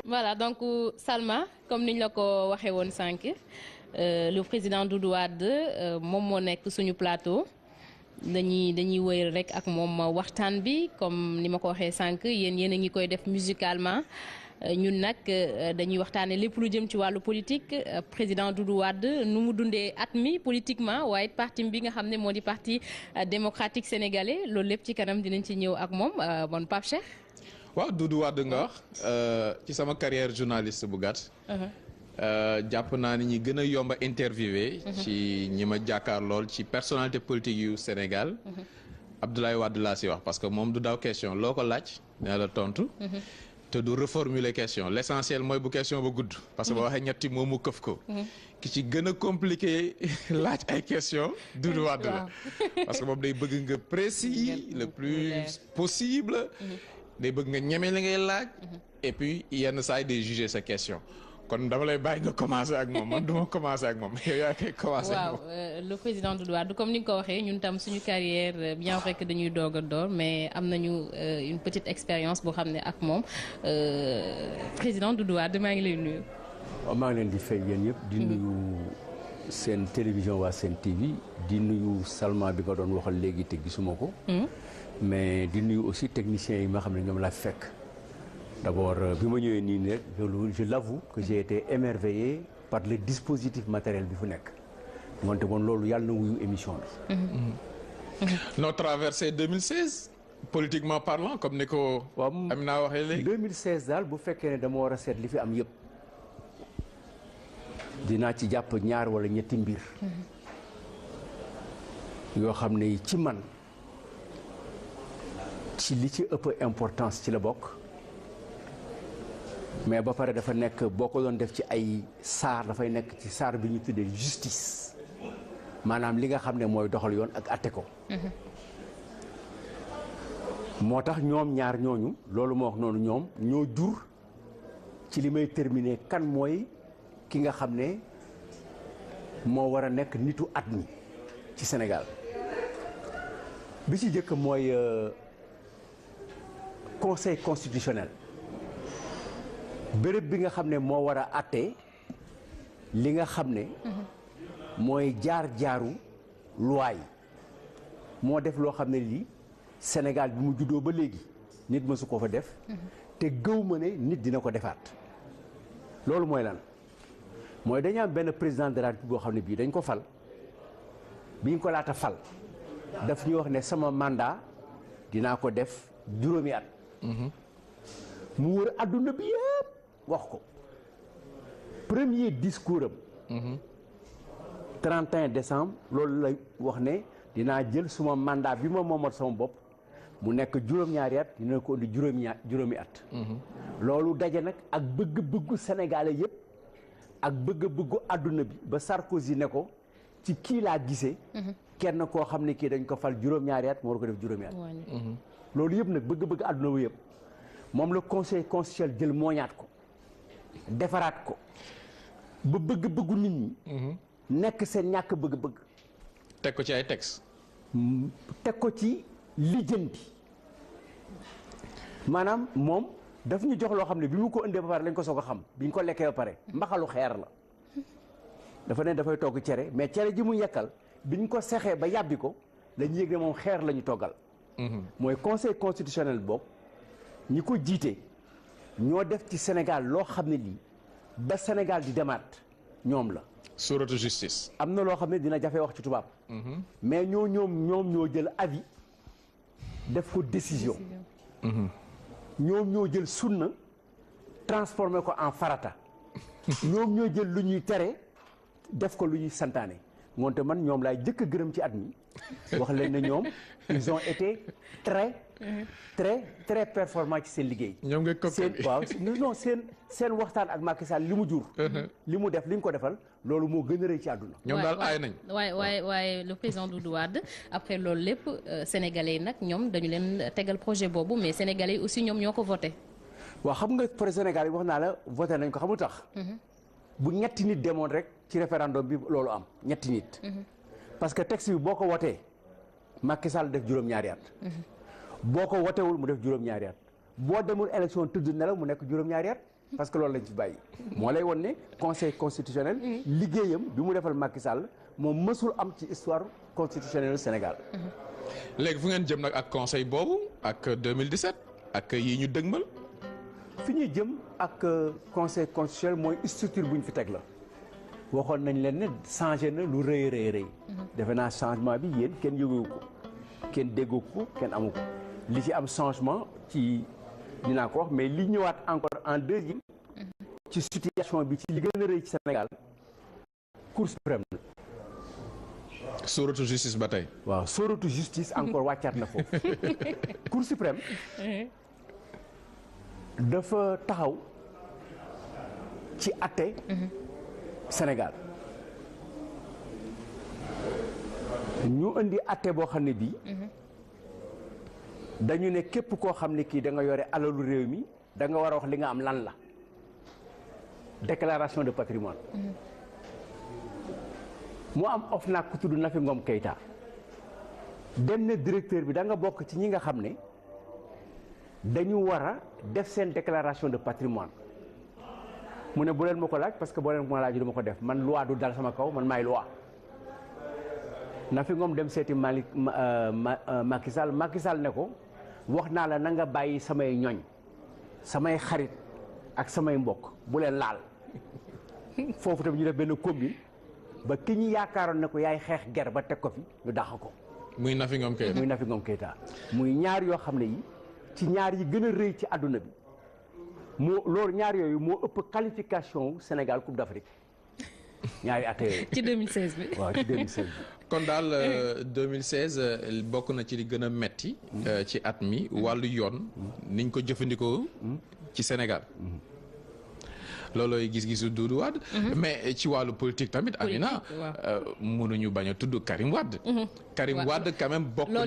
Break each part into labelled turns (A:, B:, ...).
A: voilà donc Salma comme niñ la ko waxee woon sànq le président Doudou Wade moom moo nekk suñu plateau dañuy wëy rek ak moom waxtaan bi comme ni ma ko waxee sànq yéen a ngi koy def musicalement ñun nag dañuy waxtaanee lépp lu jëm ci wàllu politique président Doudou Wade nu mu dundee at mi politiquement waaye parti bi nga xam ne moo di parti démocratique sénégalais loolu lépp ci kanam dinañ ci ñëw ak moom bon Pape Cheikh.
B: waaw Doudou Wade nga wax ci sama carrière journaliste bu gàtt. jàpp naa ni ñi gën a yomb a interviewé. ci ñi ma jàkkaar lool ci personnalité politique yu Sénégal. Abdoulaye Wade laa si wax parce que moom du daw question loo ko laaj dina la tontu. te du reformuler question l' essentiel mooy bu question ba gudd. parce que ba waxee ñetti moom mu këf ko. ki ci gën a compliqué laaj ay question Doudou Wade la. parce que moom day bëgg nga précis le plus possible. day bëgg nga ñeme li ngay laaj. et puis yenn saa yi day juger sa question. kon dama lay bàyyi nga commencé ak moom man du ma commencé ak moom yow yaa koy commencé ak moom.
A: waaw le président Doudou Wade comme ni nga ko waxee ñun tam suñu carrière bien vrai que dañuy doog a door mais am nañu une petite expérience boo xam ne ak moom président Doudou Wade maa ngi lay nuyu.
C: waaw maa ngi leen di fay yéen yëpp. di nuyu seen télévision waa seen TV di nuyu Salma bi nga doon waxal léegi te gisuma ko. mais di nuyu aussi techniciens yi nga xam ne ñoom laa fekk. D'abord bi ma ñëwee nii rek je l'avoue que j'ai été émerveillé par le dispositif matériel bi fu nekk moonte moom loolu yàlla na wuyu émission bi.
B: noo traversé 2016 politiquement parlant comme ni ko.
C: waaw
B: Amina waxee léegi.
C: 2016 daal bu fekkee ne dama war a seet li fi am yëpp dinaa ci jàpp ñaar wala ñetti mbir. yoo xam ne ci man ci li ci ëpp importance ci la bokk. mais ba pare dafa nekk boo ko doon def ci ay saar dafay nekk ci saar bi ñu tuddee justice maanaam li nga xam ne mooy doxal yoon ak atte ko. moo tax ñoom ñaar ñooñu loolu moo wax noonu ñoom ñoo jur ci li may terminer kan mooy ki nga xam ne moo war a nekk nitu at mi ci Sénégal bi ci jëkk mooy conseil constitutionnel. béréb bi nga xam ne moo war a àtte li nga xam ne mooy jaar-jaaru loi yi moo def loo xam ne lii Sénégal bi mu juddoo ba léegi nit mësu ko fa def te gëw ma ne nit dina ko defaat loolu mooy lan mooy dañu am benn président de la République boo xam ne bii dañ ko fal bi ñu ko laata fal daf ñu wax ne sama mandat dinaa ko def juróomi at mu wër adduna bi yëpp wax ko premier discours am 31 décembre loolu la wax ne dinaa jël suma mandat bi ma moomal sama bopp mu nekk juróom-ñaari at dina ko indi juróomi at loolu daje nag ak bëgg-bëggu sénégalais yëpp ak bëgg-bëggu adduna bi ba Sarkozy ne ko ci kii laa gisee kenn koo xam ne kii dañ ko fal juróom-ñaari at moo war ko def juróomi at loolu yëpp nag bëgg-bëgg adduna bi yëpp moom la conseil constitutionnel jël mooñaat ko defaraat ko ba bëgg-bëggu nit ñi nekk seen ñàkk bëgg-bëgg
B: teg ko ci ay texte
C: teg ko ci lijjanti maanaam moom daf ñu jox loo xam ne bi mu ko indee ba pare lañ ko soog a xam bi ñu ko lekkee ba pare mbaxalu xeer la dafa ne dafay togg cere mais cere ji mu yekkal bi ñu ko sexee ba yàbbi ko dañu yëg ne moom xeer la ñu toggal mooy conseil constitutionnel boobu ñi ko jiite ñoo def ci Sénégal loo xam ne lii ba Sénégal di demaat ñoom la.
B: suuratu justice.
C: am na loo xam ne dina jafe wax ci tubaab. mais ñoom ñoo jël avis def ko décision. ñoom ñoo jël sunna transformé ko en farata. ñoom ñoo jël lu ñuy tere def ko lu ñuy santaane. ngoonte man ñoom laay jëkk a gërëm ci at mi wax leen ne ñoom ils ont été très performants ci seen liggéey.
B: ñoom nga coppite
C: seen waaw non seen waxtaan ak Macky Sall li mu jur. li mu def li ñu ko defal loolu moo gën a rëy ci àdduna.
B: ñoom daal aay nañ.
A: waaye le président Doudou Wade après loolu lépp sénégalais yi nag ñoom dañu leen tegal projet boobu mais sénégalais yi aussi ñoom ñoo ko voté.
C: waaw xam nga projet Sénégal yi wax naa la voté nañ ko xamul tax. bu ñetti nit demoon rek ci référendum bi loolu am ñetti nit. parce que texte bi boo ko wotee Macky Sall def juróom-ñaari at. boo ko wotewul mu def juróom-ñaari at boo demul élection tëdd nelaw mu nekk juróom-ñaari at parce que loolu lañ fi bàyyi moo lay won ne conseil constitutionnel liggéeyam bi mu defal Macky Sall moom mësul am ci histoire constitutionnelle Sénégal.
B: léegi fu ngeen jëm nag ak conseil boobu ak 2017 ak yi ñu dëgmal.
C: fi ñuy jëm ak conseil constitutionnel mooy structure bu ñu fi teg la waxoon nañ leen ne changé na lu rëy rëy. defe naa changement bi yéen kenn yëgu ko kenn déggu ko kenn amu ko li ci am changement ci dinaa ko wax mais li ñëwaat encore en deuxième ci situation bi ci li gën a rëy ci Sénégal Cour suprême la.
B: sóoratu justice ba tey.
C: waaw sóoratu justice encore wàccaat na foofu Cour suprême dafa taxaw ci àtte Sénégal ñu indi àtte boo xam ne bii dañu ne képp koo xam ne kii da nga yore alalu réew mi da nga war a wax li nga am lan la déclaration de patrimoine mu am OFNAC ku tudd Nafi Ngom Keïta dem ne directeur bi da nga bokk ci ñi nga xam ne dañu war a def seen déclaration de patrimoine mu ne bu leen ma ko laaj parce que boo leen ma laaj du ma ko def man loi du dal sama kaw man maay loi Nafi Ngom dem seeti Macky Sall Macky Sall ne ko wax naa la na nga bàyyi samay ñoñ samay xarit ak samay mbokk bu leen laal foofu tamit ñu def benn commune ba ki ñu yaakaaroon ne ko yaay xeex ger ba teg ko fi ñu dàq ko.
B: muy Nafi Ngom Keïta
C: muy Nafi Ngom Keïta muy ñaar yoo xam ne yi ci ñaar yi gën a rëy ci àdduna bi moo loolu ñaar yooyu moo ëpp qualification Sénégal Coupe d'Afrique ñaari at yooyu.
A: ci 2016 bi.
C: waaw ci 2016 bi.
B: kon daal 2016 bokk na ci li gën a metti ci at mi wàllu yoon niñ ko jëfandikoo ci Sénégal loolooy gis-gisu Doudou Wade mais ci wàllu politique tamit Amina mënuñu bañ a tudd Karim Wade Karim Wade quand même bokk na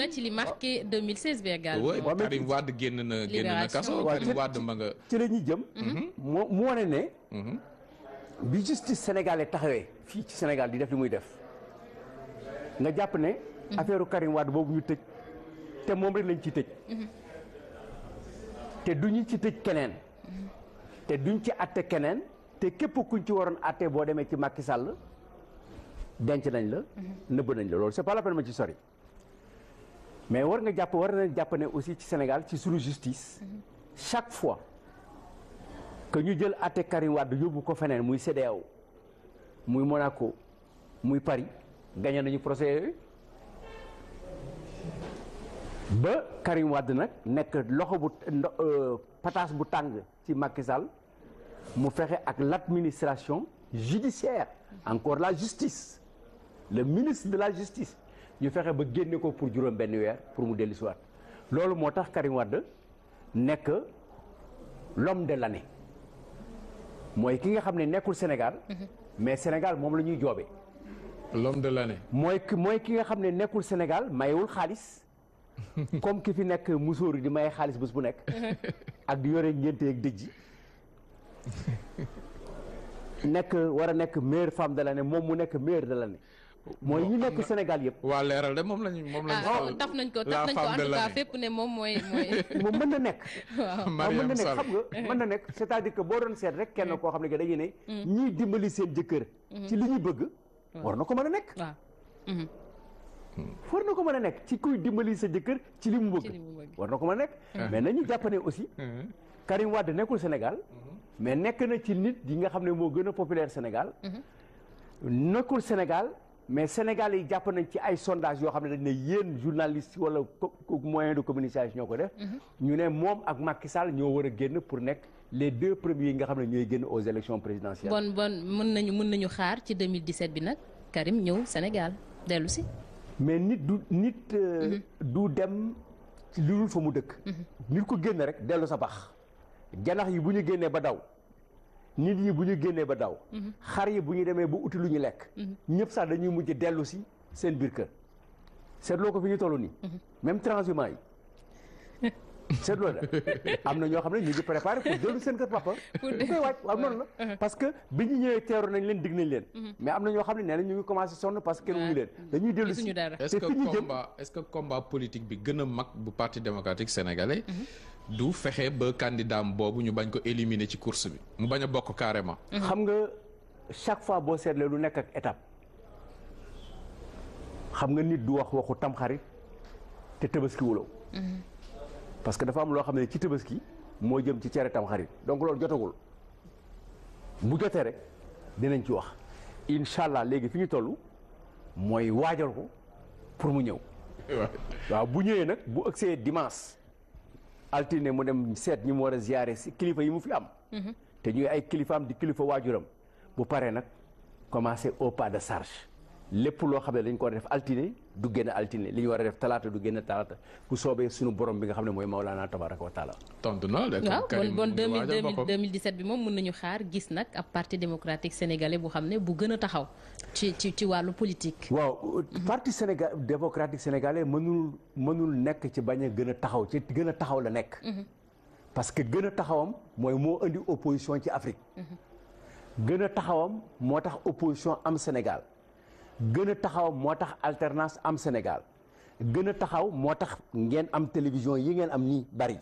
A: ci li marqué 2016 bi également.
B: Karim Wade génn na kaso Karim Wade ma nga
C: ci la ñuy jëm mu wane ne bi justice sénégalais taxawee fii ci Sénégal di def li muy def nga jàpp ne affaire Karim Wade boobu ñu tëj te moom rek lañ ci tëj te duñu ci tëj keneen te duñ ci atte keneen te képp kuñ ci waroon atte boo demee ci Macky Sall denc nañ la nëbb nañ la loolu c'est pas la peine ma ci sori mais war na jàpp ne aussi ci Sénégal ci sunu justice chaque fois que ñu jël atte Karim Wade yóbbu ko feneen muy CEDEAO muy Monaco muy Paris gagné nañu procès yooyu ba Karim Wade nag nekk loxo bu pataas bu tàng ci Macky Sall mu fexe ak l'administration judiciaire encore la justice le ministre de la justice ñu fexe ba génne ko pour juróom benn weer pour mu dellu si waat loolu moo tax Karim Wade nekk l'homme de l'année mooy ki nga xam ne nekkul Sénégal mais Sénégal moom la ñuy joobe
B: l'homme de l'année
C: mooy ki nga xam ne nekkul Sénégal mayewul xaalis comme ki fi nekk musóor di maye xaalis bés bu nekk ak di yore ngénte ak dëj nekk war a nekk meilleure femme de l'année moom mu nekk meilleure de l'année mooy ñi nekk Sénégal yëpp.
B: waa leeral de moom lañu
A: taf nañ ko en tout cas fépp ne moom mooy.
C: moom mën na nekk.
A: waaw
C: mën na nekk xam nga mën na nekk c'est-à-dire que boo doon seet rek kenn koo xam ne que dañuy ne. ñiy dimbali seen jëkkër. ci li ñu bëgg. war na ko mën a nekk.
A: waaw.
C: war na ko mën a nekk ci kuy dimbali sa jëkkër ci li mu bëgg. war na ko mën a nekk. mais nañu jàpp ne aussi. Karim Wade nekkul Sénégal. mais nekk na ci nit yi nga xam ne moo gën a populaire Sénégal. nekkul Sénégal. mais Sénégal yi jàpp nañ ci ay sondage yoo xam ne dañ ne yéen journaliste wala moyen de communication ñoo ko def. ñu ne moom ak Macky Sall ñoo war a génn pour nekk les deux premiers yi nga xam ne ñooy génn aux élections présidentielles.
A: bon mën nañu xaar ci 2017 bi nag Karim ñëw Sénégal dellu si.
C: mais nit du dem ci lu dul fa mu dëkk. nit ko génn rek dellu sa bax janax yi bu ñu génnee ba daw. nit yi bu ñu génnee ba daw. xar yi bu ñu demee ba uti lu ñu lekk. ñëpp sax dañuy mujj dellu si seen biir kër. seetloo ko fi ñu toll nii. même transhumants yi. seetloo la am na ñoo xam ne ñu ngi préparé pour dellu seen kër papa. pour koy wàcc waaw noonu la. parce que bi ñu ñëwee teeru nañ leen dig nañ leen. mais am na ñoo xam ne nee na ñu ngi commencé sonn parce que kenn wuñu leen. dañuy dellu si
B: est-ce que combat politique bi gën a mag bu parti démocratique sénégalais. du fexe ba candidat boobu ñu bañ ko éliminer ci course bi mu bañ a bokk carrément.
C: xam nga chaque fois boo seetlee lu nekk ak étape xam nga nit du wax waxu tamxarit te tabaski wuloo parce que dafa am loo xam ne ci tabaski moo jëm ci cere tamxarit donc loolu jotagul bu jotee rek dinañ ci wax incha allah léegi fi ñu toll mooy waajal ko pour mu ñëw. waaw bu ñëwee nag bu ëgsee dimanche altine mu dem seet ñi mu war a ziyaare si kilifa yi mu fi am. te ñuy ay kilifaam di kilifa waajuram bu paree nag commencé au pas de charge lépp loo xam ne dañ ko war a def altine du génn altine li ñu war a def talaata du génn talaata bu soobee suñu borom bi nga xam ne mooy Maulana tabaraka wa taala.
B: tontu na
A: waaw bon 2017 bi moom mën nañu xaar gis nag ab parti démocratique sénégalais bu xam ne bu gën a taxaw ci wàllu politique.
C: waaw parti Sénégal démocratique sénégalais mënul nekk ci bañ a gën a taxaw ci gën a taxaw la nekk. parce que gën a taxawam mooy moo indi opposition ci Afrique. gën a taxawam moo tax opposition am Sénégal. gën a taxaw moo tax alternance am Sénégal gën a taxaw moo tax ngeen am télévision yi ngeen am nii bari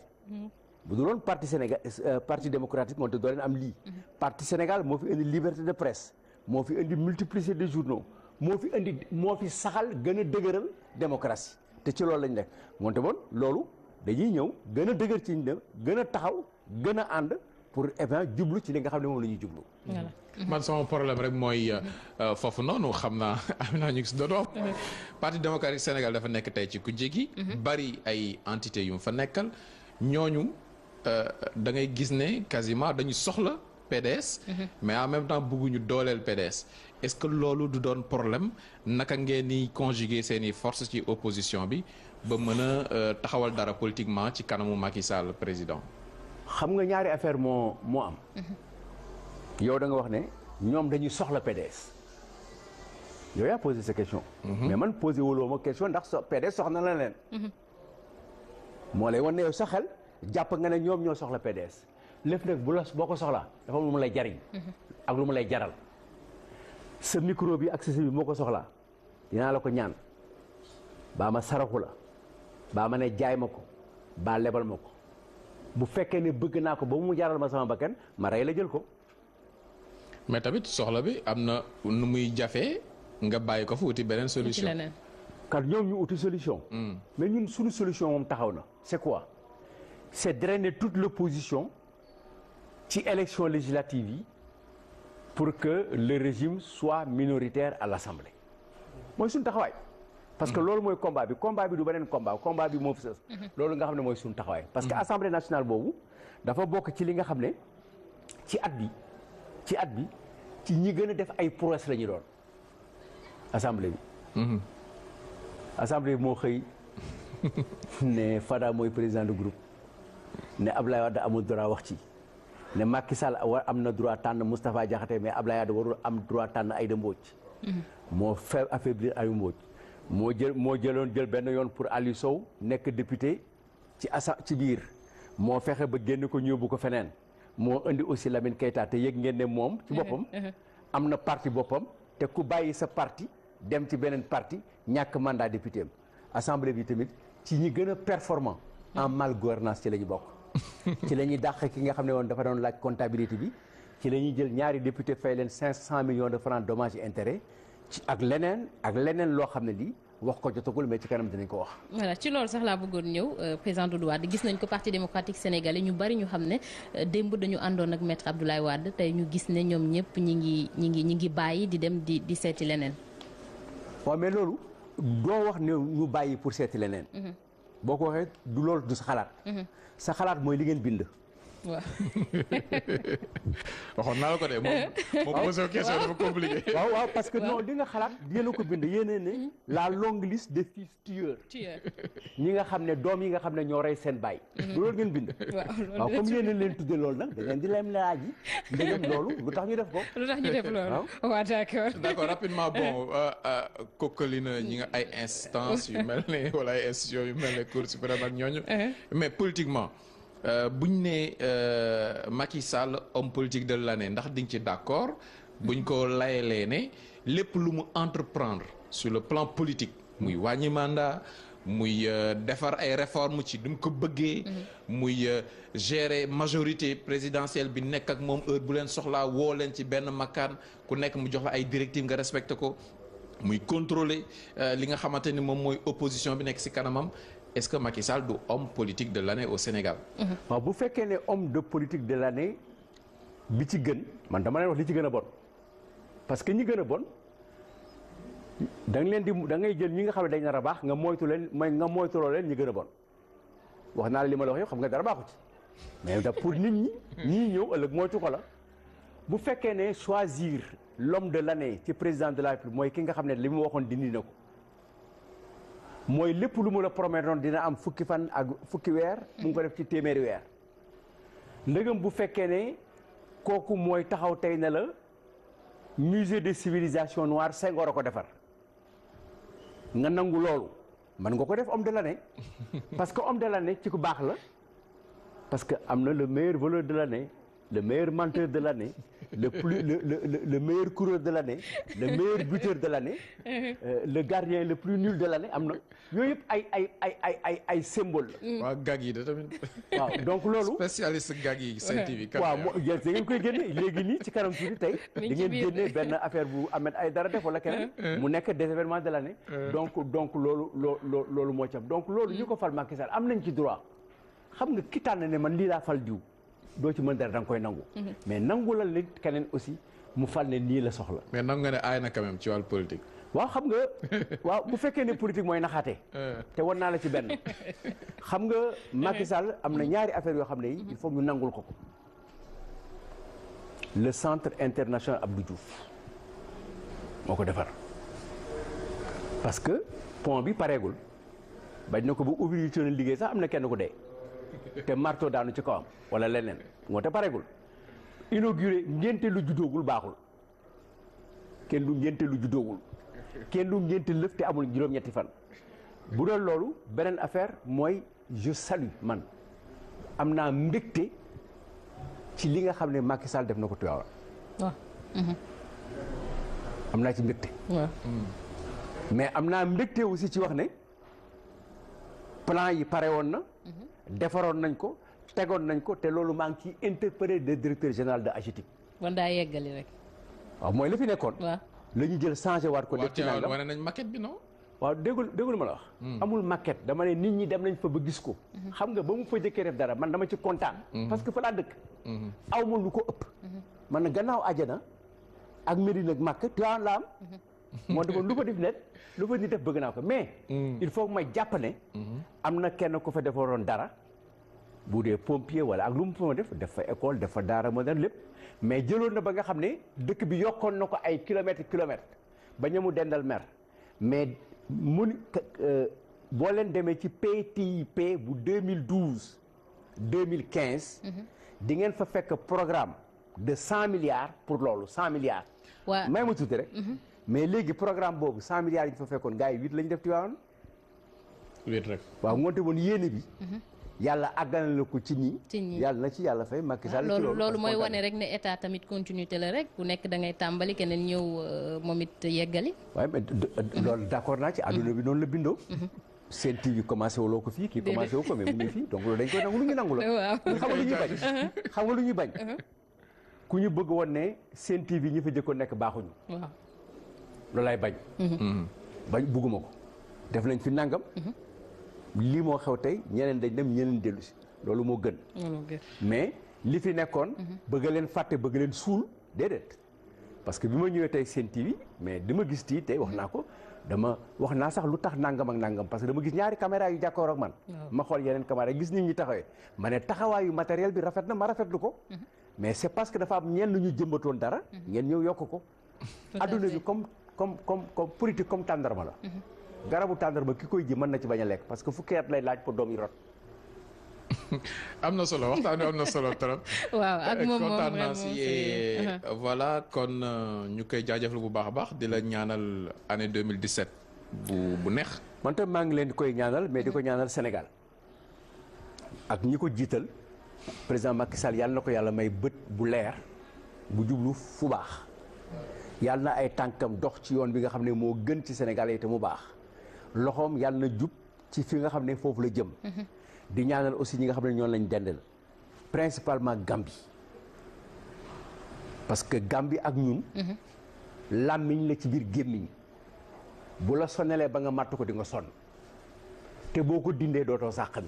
C: bu dul woon parti Sénégal parti démocratique moo te doo leen am lii parti Sénégal moo fi indi liberté de presse moo fi indi multiplicité de journaux moo fi saxal gën a dëgëral démocratie te ci loolu lañ nekk moonte bon loolu dañuy ñëw gën a dëgër ci ñu gën a taxaw gën a ànd pour jublu ci li nga xam ne moom la ñuy jublu.
B: man sama problème rek mooy foofu noonu xam naa Amina ñu ngi si doon parti démocratique Sénégal dafa nekk tey ci kujje gi. bari ay entité yu mu fa nekkal ñooñu da ngay gis ne quasiment dañu soxla PDS. mais en même temps bëgguñu dooleel PDS est-ce que loolu du doon problème naka ngeen ni conjuguer seeni force ci opposition bi ba mën a taxawal dara politiquement ci kanamu Macky Sall président.
C: xam nga ñaari affaire moo am. yow da nga wax ne ñoom dañuy soxla PDS yow yaa posé sa question. mais man posé wuloo ma question ndax PDS soxna la leen. moo lay wan ne yow sa xel jàpp nga ne ñoom ñoo soxla PDS lépp nag boo ko soxlaa dafa lu mu lay jariñ. ak lu mu lay jaral. sa micro bi accès bi moo ko soxlaa dinaa la ko ñaan baa ma saraxu la baa ma ne jaay ma ko baa lebal ma ko bu fekkee ne bëgg naa ko ba mu jaral ma sama bakkan ma rey la jël ko.
B: mais tamit soxla bi am na nu muy jafee nga bàyyi ko fa uti beneen solution.
C: car ñoom ñu uti solution. mais ñun suñu solution moom taxaw na. c'est quoi? c'est drainer toute l'opposition ci élection législative yi pour que le régime soit minoritaire à l'Assemblée mooy suñu taxawaay. parce que loolu mooy combat bi du beneen combat bi moo fi sës. loolu nga xam ne mooy suñu taxawaay. parce que assemblée nationale boobu dafa bokk ci li nga xam ne ci at bi ci ñi gën a def ay prouesse la ñu doon assemblée bi. assemblée bi moo xëy ne Fada mooy président de groupe ne Abdoulaye Wade amul droit wax ci ne Macky Sall am na droit tànn Moustapha Diakhaté mais Abdoulaye Wade warul am droit tànn Aïda Mbodj. moo fait affaiblir Aïda Mbodj. moo jël benn yoon pour Aliou Sow nekk député ci biir moo fexe ba génn ko ñëbbu ko feneen moo indi aussi Lamine Keita te yëg ngeen ne moom ci boppam am na parti boppam te ku bàyyi sa parti dem ci beneen parti ñàkk mandat député am assemblée bi tamit ci ñi gën a performant en mal gouvernance ci la ñu bokk ci la ñuy dàq ki nga xam ne woon dafa doon laaj comptabilité bi ci la ñuy jël ñaari député fay leen 500 millions de francs dommages et intérêts ci ak leneen loo xam ne lii wax ko jotagul mais ci kanam dinañ ko wax.
A: voilà ci loolu sax laa bëggoon ñëw président Doudou Wade gis nañ ko parti démocratique sénégalais ñu bari ñu xam ne démb dañu àndoon ak maître Abdoulaye Wade tey ñu gis ne ñoom ñëpp ñi ngi bàyyi di dem di seeti leneen.
C: waaw mais loolu doo wax ne ñu bàyyi pour seeti leneen. boo ko waxee du loolu du sa xalaat. sa xalaat mooy li ngeen bind.
A: waaw.
B: waxoon naa la ko de moom posé question dafa compliqué.
C: waaw parce que non li nga xalaat yéen a ko bind yéen ne la longue liste des fils tueurs. ñi nga xam ne doom yi nga xam ne ñoo rey seen baay. du loolu ngeen bind. waaw comme yéen leen tuddee loolu nag da ngeen di leen laaj yi ndegam loolu lu tax ñu def ko.
A: lu tax ñu def loolu. waaw
B: d'accord rapidement bon kokkali na ñi nga ay instances yu mel ne wala ay institutions yu mel ne Cour suprême ak ñooñu. mais politiquement. buñ ne Macky Sall homme politique de l'année ndax di nga ci d'accord buñ ko layalee ne lépp lu mu entreprendre sur le plan politique muy wàññi mandat muy defar ay réformes ci du mu ko bëggee. muy gérer majorité présidentielle bi nekk ak moom heure bu leen soxlaa woo leen ci benn makkaan ku nekk mu jox la ay directives nga respecté ko. muy contrôler li nga xamante ni moom mooy opposition bi nekk ci kanamam est-ce que Macky Sall du homme politique de l'année au Sénégal.
C: waaw bu fekkee ne homme de politique de l'année bi ci gën man dama leen wax li ci gën a bon parce que ñi gën a bon da ngay jël ñi nga xam ne dañ nar a baax nga moytuloo leen ñi gën a bon wax naa la li ma la wax yow xam nga dara baaxu ci mais da pour nit ñi ñii ñëw ëllëg moytu ko la bu fekkee ne choisir l'homme de l'année ci président de la République mooy ki nga xam ne li mu waxoon dindi na ko mooy lépp lu mu la promettre dina am fukki fan ak fukki weer mu ngi ko def ci téeméeri weer ndëgam bu fekkee ne kooku mooy taxaw tey ne la musée de civilisation noire Senghor a ko defar nga nangu loolu mën nga ko def homme de l'année parce que homme de l'année ci ku baax la parce que am na le meilleur voleur de l'année le meilleur menteur de l'année le meilleur coureur de l'année le meilleur buteur de l'année le gardien le plus nul de l'année am na yooyu yëpp ay symbole la.
B: waaw gag yi de tamit.
C: waaw donc loolu.
B: spécialiste gag yi Sen TV.
C: waaw da ngeen koy génne léegi nii ci kanam tuuti tey. da ngeen génne benn affaire bu Ahmed Aïdara def wala keneen. mu nekk des événements de l'année. donc loolu moo ci am donc loolu ñu ko fal Macky Sall am nañ ci droit xam nga ki tànn ne man lii laa fal diw. doo ci mën dara da nga koy nangu. mais nangulal nit keneen aussi mu fal ne nii la soxla.
B: mais nangu nga ne aay na quand même ci wàllu politique.
C: waaw xam nga waaw bu fekkee ne politique mooy naxaate. te war naa la ci benn. xam nga Macky Sall am na ñaari affaire yoo xam ne yi il faut ñu nangul ko. le centre international Abdou Diouf moo ko defar parce que pont bi pareegul bañ na ko bu ouvrier yi liggéey sax am na kenn ku dee. te marteau daanu ci kawam wala leneen moo te pareegul inauguré ngénte lu juddoogul baaxul kenn du ngénte lu juddoogul kenn du ngénte lëf te amul juróom-ñetti fan bu doon loolu beneen affaire mooy je salue man am naa mbégte ci li nga xam ne Macky Sall def na ko Tivaouane waaw am naa ci mbégte mais am naa mbégte aussi ci wax ne plan yi pare woon na defaroon nañ ko tegoon nañ ko te loolu maa ngi ciy interpellé le directeur général de AGETIP.
A: kon daa yeggali rek.
C: waaw mooy la fi nekkoon. waaw la ñu jël changé waat ko. def ci nangam
B: wane nañ maquette bi non.
C: waaw déggul ma la wax. amul maquette dama ne nit ñi dem nañ fa ba gis ko. xam nga ba mu fa jëkkee def dara man dama ci kontaan. parce que fa laa dëkk. aw ma lu ko ëpp. man na gannaaw àjjana ak Médine ak Makka Tivaouane la am. moo defoon lu fa def net lu fa nit def bëgg naa ko mais. il faut que may jàpp ne. am na kenn ku fa defaroon dara. bu dee pompier wala ak lu mu fa def fa école def fa daara moderne lépp mais jëloon na ba nga xam ne dëkk bi yokkoon na ko ay kilomètres ba ñamu dendal mer mais boo leen demee ci PTIP bu 2012 2015. di ngeen fa fekk programme de 100 milliards pour loolu 100 milliards. waaw may ma tuuti rek. mais léegi programme boobu 100 milliards yi ñu fa fekkoon gars yi 8 la ñu def Tivaouane.
B: 8 rek.
C: waaw ngoonte woon yéene bi. yàlla àggal na ko ci ñi yàlla na ci yàlla fay Macky Sall
A: loolu mooy wane rek ne état tamit continuité la rek ku nekk da ngay tàmbali keneen ñëw moom it yeggali.
C: waaye mais loolu d'accord naa ci àdduna bi noonu la bindoo. Sen TV commencé wuloo ko fii kii commencé wu ko mais mu ngi fii donc loolu dañ koy nangu lu ñu nangu la. xam nga lu ñuy bañ. ku ñu bëgg woon ne Sen TV ñi fa jëkkoon nekk baaxuñu. waaw loolu lay bañ. bañ bugguma ko def nañ fi nangam. lii moo xew tey ñeneen dañ dem ñeneen dellu si loolu moo gën. mais li fi nekkoon. bëgg leen fàtte bëgg leen suul déedéet. parce que bi ma ñëwee tey Sen TV mais dama gis tii tey wax naa ko dama wax naa sax lu tax nangam ak nangam parce que dama gis ñaari caméra yu jàkkoor ak man. ma xool yeneen caméra gis nit ñi taxawee ma ne taxawaayu matériel bi rafet na ma rafetlu ko. mais c'est parce que dafa am ñenn ñu jëmbatoon dara. ngeen ñëw yokk ko. adduna bi comme politique comme tàndarma la. garabu tàndarma ki koy ji mën na ci bañ a lekk parce que fukki at lay laaj pour doom yi rot.
B: am na solo waxtaan wi am na solo trop.
A: waaw ak moom
B: kontaan naa si voilà kon ñu koy jaajëfal bu baax a baax di la ñaanal année 2017 bu neex.
C: man tam maa ngi leen di koy ñaanal mais di ko ñaanal Sénégal ak ñi ko jiital président Macky Sall yàlla na ko yàlla may bët bu leer bu jublu fu baax yàlla na ay tànkam dox ci yoon bi nga xam ne moo gën ci Sénégal yi te mu baax loxoom yàlla na jub ci fi nga xam ne foofu la jëm. di ñaanal aussi ñi nga xam ne ñoom lañ dendal principalement Gambie parce que Gambie ak ñun. làmmiñ la ci biir gémmiñ bu la sonalee ba nga màtt ko di nga sonn te boo ko dindee dootoo sàq mi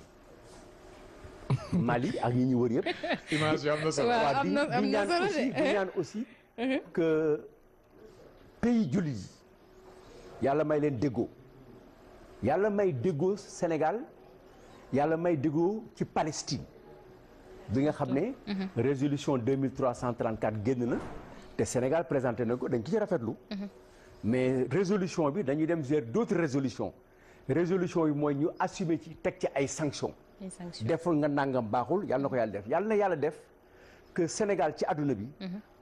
C: Mali ak ñi ñu wër yëpp.
B: image yi am na solo.
A: waaw am na solo de
C: di ñaan aussi que pays jullit yi yàlla may leen déggoo yàlla may déggoo Sénégal yàlla may déggoo ci Palestine bi nga xam ne. résolution 2334 génn na te Sénégal présenté na ko dañ ci rafetlu. mais résolution bi dañuy dem vers d'autres résolutions résolution yi mooy ñu assumer ci teg ci ay sanctions. deful nga nangam baaxul yàlla na ko yàlla def yàlla na yàlla def que Sénégal ci àdduna bi.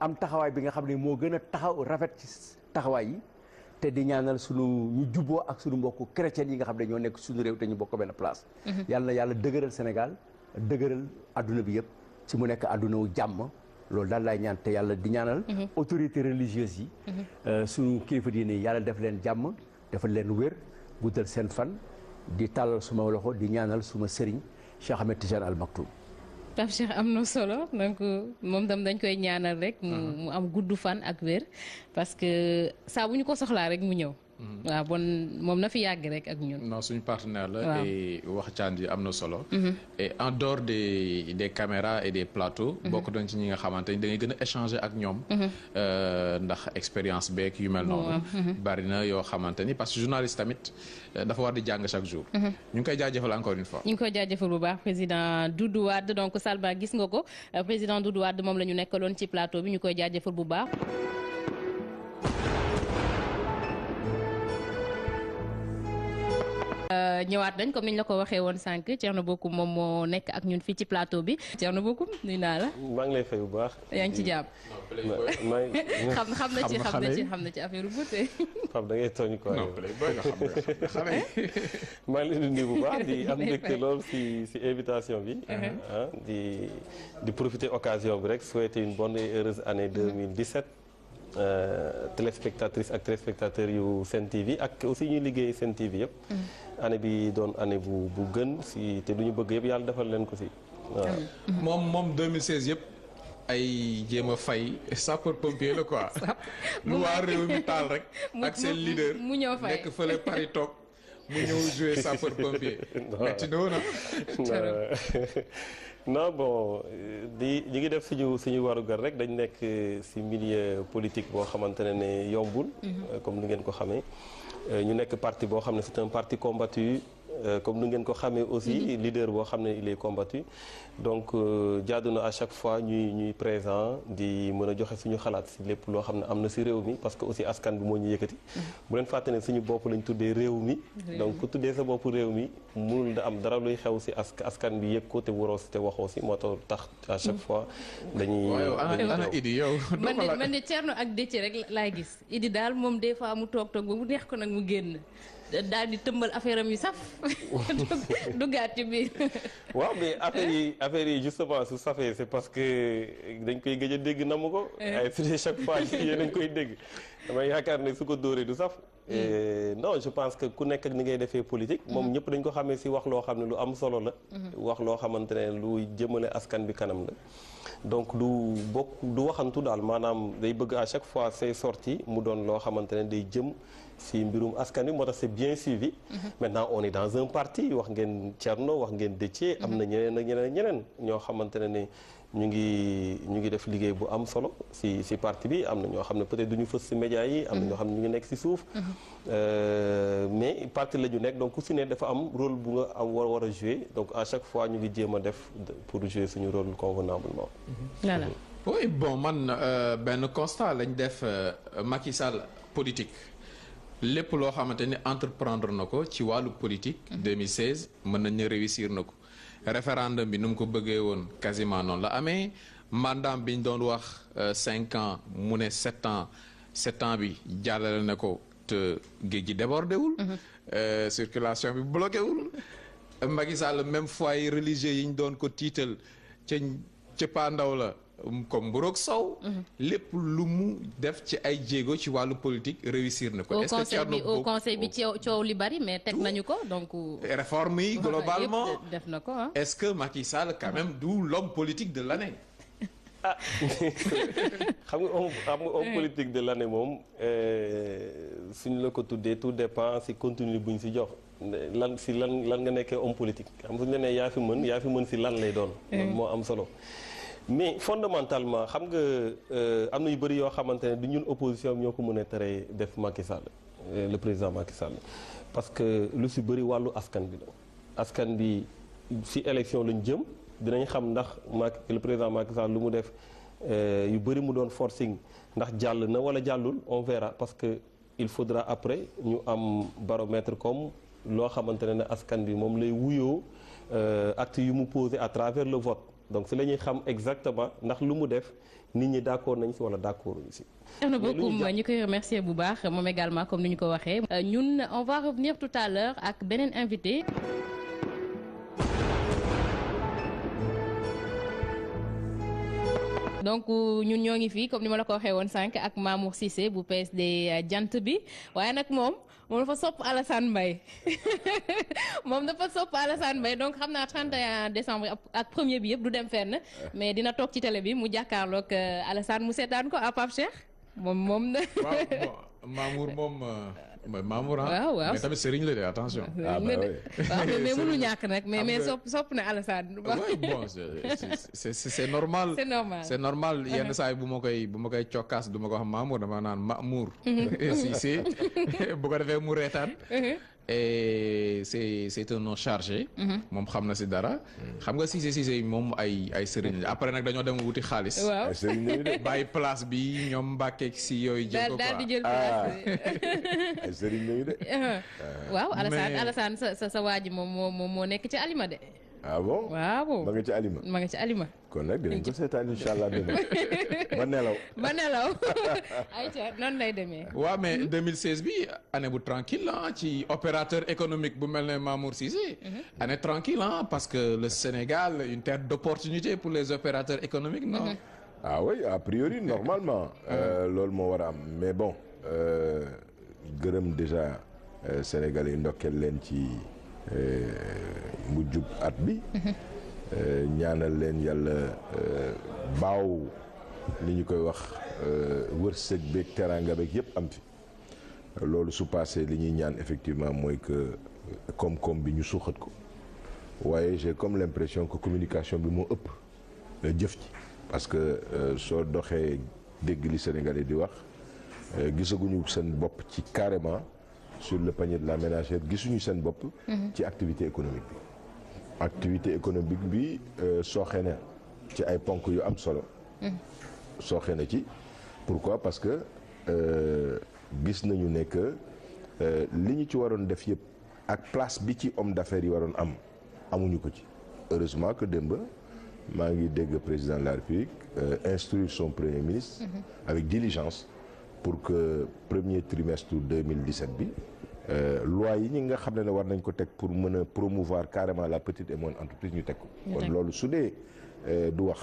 C: am taxawaay bi nga xam ne moo gën a taxaw rafet ci taxawaay yi. te di ñaanal sunu ñu jubboo ak sunu mbokku chrétiens yi nga xam ne ñoo nekk suñu réew te ñu bokk benn place. yàlla na yàlla dëgëral Sénégal dëgëral àdduna bi yëpp ci mu nekk àdduna wu jàmm loolu daal laay ñaan te yàlla di ñaanal. autorités religieuses yi. sunu kilifa diine yi yàlla def leen jàmm defal leen wér guddal seen fan di tàllal suma loxo di ñaanal suma sëriñ Cheikh Ahmed Tidiane Al Maktoum.
A: Pape Cheikh am na solo donc moom tam dañ koy ñaanal rek mu am gudd fan ak wér parce que saa bu ñu ko soxlaa rek mu ñëw. waaw bon moom na fi yàgg rek ak ñun.
B: non suñu partenaire la. et waxtaan yi am na solo. et en dehors des caméras et des plateaux. bokk nañ ci ñi nga xamante ni da ngay gën a échanger ak ñoom. ndax expérience beeg yu mel noonu. bari na yoo xamante ni parce que journaliste tamit dafa war di jàng chaque jour. ñu ngi koy jaajëfal encore une fois.
A: ñu ngi koy jaajëfal bu baax président Doudou Wade donc Salma gis nga ko président Doudou Wade moom la ñu nekkaloon ci plateau bi ñu koy jaajëfal bu baax. ñëwaat nañ comme niñ la ko waxee woon sànq Thierno Bocoum moom moo nekk ak ñun fii ci plateau bi Thierno Bocoum nuyu naa la.
D: maa ngi lay fay bu baax.
A: yaa ngi ci jàmm. xam na ci affaire beauté.
D: Pape da ngay tooñ quoi.
B: non Playboy nga xam nga
D: maa ngi leen di nuyu bu baax di am mbégte lool si invitation bi. di profiter occasion bi rek souhaiter une bonne et heureuse année 2017. téléspectatrices ak téléspectateurs yu Sen TV ak aussi ñuy liggéey Sen TV yëpp. année bi doon année bu gën si te du ñu bëgg yëpp yàlla defal leen ko si waaw.
B: moom 2016 yëpp ay jéem a fay sapeur pompier la quoi. lu waa réew mi taal rek. ak seen leader
A: mu ñëw fay
B: nekk fële Paris toog mu ñëw jouer sapeur pompier. metti na woon
D: non bon ñu ngi def suñu warugar rek dañ nekk ci milieu politique boo xamante ne yombul. comme ni ngeen ko xamee ñu nekk parti boo xam ne c'est un parti combattu comme ni ngeen ko xamee aussi leader boo xam ne il est combattu donc jaadu na à chaque fois ñuy présent di mën a joxe suñu xalaat ci lépp loo xam ne am na ci réew mi parce que aussi askan bi moo ñu yëkkati. bu leen fàtte ne suñu bopp lañ tuddee réew mi. donc ku tuddee sa bopp réew mi mënul da am dara luy xew ci askan bi yëg ko te waroo ci te waxoo ci moo tax à chaque fois dañuy.
B: ana Idi yow.
A: man de Thierno ak Déthié rek laay gis Idi daal moom des fois mu toog ba mu neex ko nag mu génn. daal di tëmbal affaire am yu saf duggaat ci biir.
D: waaw mais affaire yi justement su safee c'est parce que dañ koy gëj a dégg namu ko. ay su chaque fois yéen a ngi koy dégg. damay yaakaar ne su ko dóoree du saf. non je pense que ku nekk ak ni ngay defee politique. moom ñëpp dañ ko xamee ci wax loo xam ne lu am solo la. wax loo xamante ne lu jëmale askan bi kanam la. donc du waxantu daal maanaam day bëgg à chaque fois say sorties mu doon loo xamante ne day jëm ci mbirum askan wi moo tax c'est bien suivi. maintenant on est dans un parti wax ngeen Thierno wax ngeen Déthié am na ñeneen ak ñeneen ñoo xamante ne ñu ngi def liggéey bu am solo ci parti bi am na ñoo xam ne peut-être du ñu fës ci médias yi. am na ñoo xam ne ñu ngi nekk ci suuf. mais parti la ñu nekk donc ku ci ne dafa am rôle bu nga am war a jouer donc à chaque fois ñu ngi jéem a def pour jouer suñu rôle convenablement.
A: voilà.
B: oui bon man benn constat lañ def Macky Sall politique lépp loo xamante ni entreprendre na ko ci wàllu politique. 2016 mën nañ ne réussir na ko. référendum bi nu mu ko bëggee woon quasiment noonu la amee mandat bi ñu doon wax 5 ans mu ne 7 ans bi jàllale na ko te géej gi débordé wul. circulation bi bloqué wul. Macky Sall même foyer religieux yi ñu doon ko tiital ca pandaw la comme Mburoog Sow. lépp lu mu def ci ay jéego ci wàllu politique réussir na ko.
A: au conseil bi coow li bari mais teg nañu ko donc.
B: réforme yi globalement
A: def na ko ah.
B: est-ce que Macky Sall quand même du l'homme politique de l'année.
D: ah xam nga homme politique de l'année moom suñ la ko tuddee tout dépend si contenu bu ñu si jox lan nga nekkee homme politique xam nga suñu la nee yaa fi mën si lan lay doon. loolu moo am solo. mais fondamentalement xam nga am na yu bëri yoo xamante ne du ñun opposition ñoo ko mën a tere def Macky Sall le président Macky Sall parce que lu si bëri wàllu askan bi la askan bi si élection lañ jëm. dinañ xam ndax le président Macky Sall lu mu def yu bëri mu doon forcing ndax jàll na wala jàllul on verra parce que il faudra après ñu am baromètre comme loo xamante ne askan bi moom lay wuyoo acte yu mu posé à travers le vote donc si la ñuy xam exactement ndax lu mu def nit ñi d'accord nañ si wala d'accord ñu si.
A: am na beaucoup ñu koy remercier bu baax moom également comme ni ñu ko waxee. ñun on va revenir tout à l'heure ak beneen invité. donc ñun ñoo ngi fii comme ni ma la ko waxee woon sànq ak Mamour Cissé bu PSD jant bi waaye nag moom dafa sopp Alassane Mbaye moom dafa sopp Alassane Mbaye donc xam naa 31 décembre ak premier bi yëpp du dem fenn mais dina toog ci télé bi mu jàkkaarloog Alassane mu seetaan ko à Pape Cheikh moom na.
B: waaw Mamour moom. Mamour
A: waaw
B: mais tamit Serigne la de attention.
A: waaw mais mënu ñàkk nag mais sopp na Alassane.
B: oui bon c'est normal. c'est normal yenn saa yi bu ma koy cokkaas du ma ko wax Mamour dama naan Mamour. si bu ko defee mu reetaan. et c'est un nom chargé. moom xam na si dara. xam nga Cissé moom ay Serigne la après nag dañoo dem wuti xaalis.
A: waaw
B: bàyyi place bi ñoom Mbàkke si yooyu. jël ko quoi
A: daal di jël place
C: ay Serigne lañu de.
A: waaw Alassane sa waa ji moom moo nekk ci Alima de.
C: ah bon
A: waaw
C: ma nga ci Alima.
A: ma nga ci Alima.
C: kon nag dinañ ko seetaan incha allah demain ba nelaw.
A: ayca noonu lay demee.
B: waaw mais 2016 bi année bu tranquille ci opérateur économique bu mel ne Mamour Cissé. année tranquille parce que le Sénégal une terre d'opportunité pour les opérateurs économiques non.
C: ah oui a priori normalement. loolu moo war a am mais bon gërëm déjà Sénégalais yi ndokkeel leen ci. mujjub at bi ñaanal leen yàlla baaw li ñu koy wax wërsëg beeg teraanga beeg yëpp am fi loolu su passé li ñuy ñaan effectivement mooy que koom-koom bi ñu suuxat ko waaye j'ai comme l'impression que communication bi moo ëpp jëf ci parce que soo doxee dégg li Sénégalais di wax gisaguñu seen bopp ci carrément sur le panier de la ménagère gisuñu seen bopp. ci activité économique bi. activité économique bi sooxe na ci ay ponk yu am solo. sooxe na ci pourquoi parce que gis nañu ne que li ñu ci waroon def yëpp ak place bi ci homme d'affaires yi waroon am amuñu ko ci. heureusement que démb maa ngi dégg président de la République instruire son premier ministre. avec diligence. pour que premier trimestre 2017 bi loi yi ñi nga xam ne war nañ ko teg pour mën a promouvoir carrément la petite et moyenne entreprise ñu teg ko. kon loolu su dee du wax